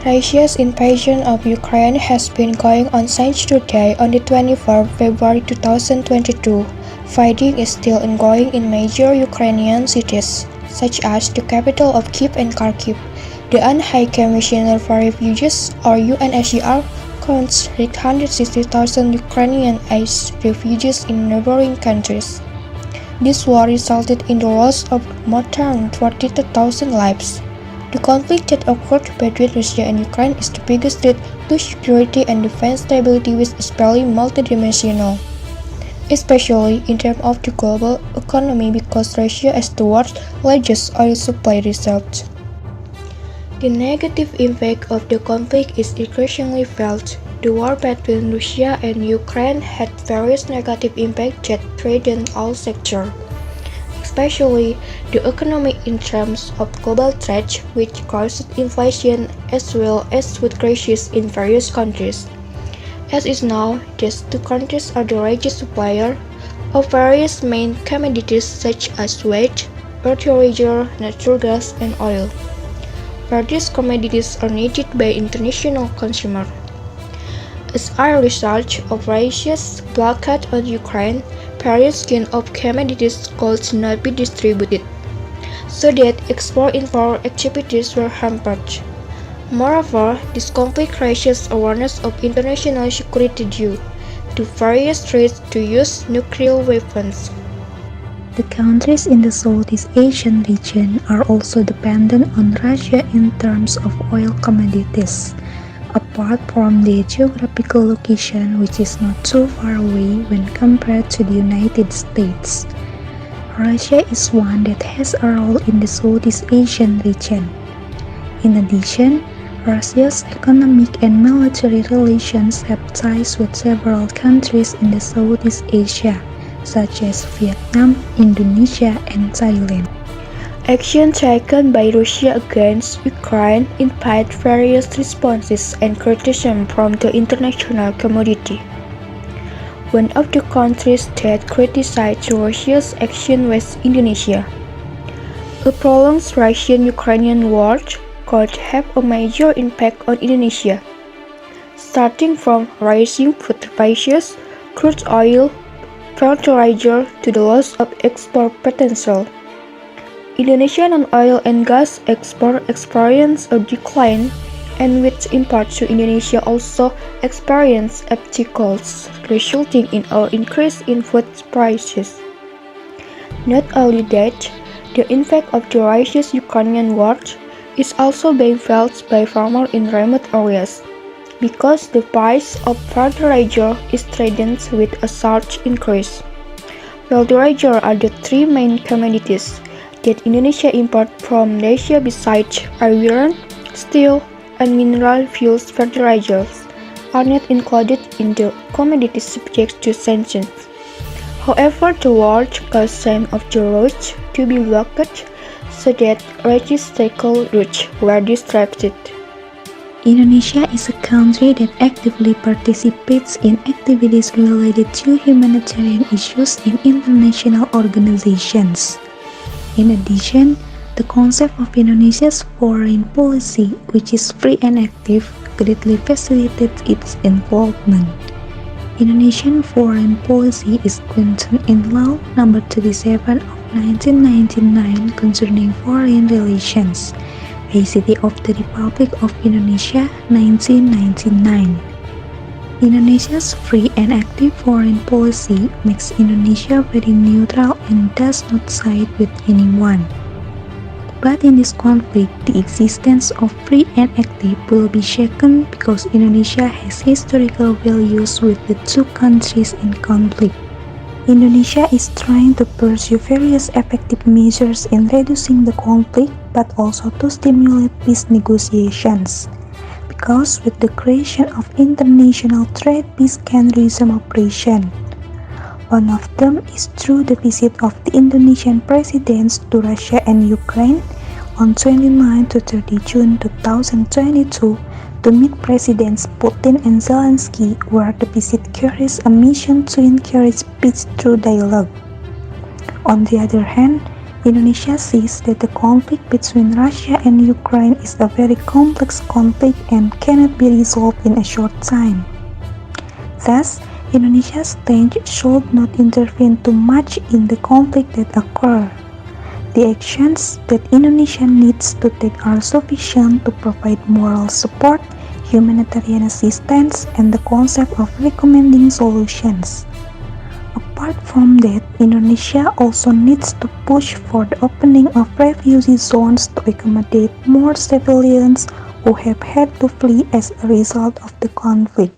Russia's invasion of Ukraine has been going on since today on the 24th February 2022. Fighting is still ongoing in major Ukrainian cities, such as the capital of Kyiv and Kharkiv. The UN High Commissioner for Refugees, or UNHCR, counts 860,000 Ukrainian ICE refugees in neighboring countries. This war resulted in the loss of more than 42,000 lives. The conflict that occurred between Russia and Ukraine is the biggest threat to security and defense stability, which is very multidimensional, especially in terms of the global economy, because Russia is the world's largest oil supply reserve. The negative impact of the conflict is increasingly felt. The war between Russia and Ukraine had various negative impacts that threatened all sectors, especially the economy in terms of global trade, which caused inflation as well as food crises in various countries. As is now, these two countries are the largest supplier of various main commodities such as wheat, fertilizer, natural gas, and oil, where these commodities are needed by international consumers. As a result of Russia's blockade on Ukraine, various kinds of commodities could not be distributed, so that export-import activities were hampered. Moreover, this conflict raises awareness of international security due to various threats to use nuclear weapons. The countries in the Southeast Asian region are also dependent on Russia in terms of oil commodities. Apart from their geographical location, which is not too far away when compared to the United States, Russia is one that has a role in the Southeast Asian region. In addition, Russia's economic and military relations have ties with several countries in the Southeast Asia, such as Vietnam, Indonesia, and Thailand. Action taken by Russia against Ukraine invite various responses and criticism from the international community. One of the countries that criticized Russia's action was Indonesia. A prolonged Russian-Ukrainian war could have a major impact on Indonesia, starting from rising food prices, crude oil, fertilizer, to the loss of export potential. Indonesian non-oil and gas export experienced a decline, and with imports to Indonesia also experienced obstacles, resulting in an increase in food prices. Not only that, the impact of the Russian-Ukrainian war is also being felt by farmers in remote areas, because the price of fertilizer is threatened with a sharp increase. Fertilizer are the three main commodities that Indonesia imports from Russia besides iron, steel, and mineral fuels. Fertilizers are not included in the commodities subject to sanctions. However, the war caused some of the routes to be blocked so that logistical routes were disrupted. Indonesia is a country that actively participates in activities related to humanitarian issues in international organizations. In addition, the concept of Indonesia's foreign policy, which is free and active, greatly facilitates its involvement. Indonesian foreign policy is contained in Law No. 37 of 1999 concerning foreign relations, ICT of the Republic of Indonesia, 1999. Indonesia's free and active foreign policy makes Indonesia very neutral and does not side with anyone. But in this conflict, the existence of free and active will be shaken because Indonesia has historical values with the two countries in conflict. Indonesia is trying to pursue various effective measures in reducing the conflict, but also to stimulate peace negotiations. Because with the creation of international trade peace can resume operation. One of them is through the visit of the Indonesian presidents to Russia and Ukraine on 29 to 30 June 2022 to meet Presidents Putin and Zelensky, where the visit carries a mission to encourage peace through dialogue. On the other hand, Indonesia sees that the conflict between Russia and Ukraine is a very complex conflict and cannot be resolved in a short time. Thus, Indonesia's stance should not intervene too much in the conflict that occurs. The actions that Indonesia needs to take are sufficient to provide moral support, humanitarian assistance, and the concept of recommending solutions. Apart from that, Indonesia also needs to push for the opening of refugee zones to accommodate more civilians who have had to flee as a result of the conflict.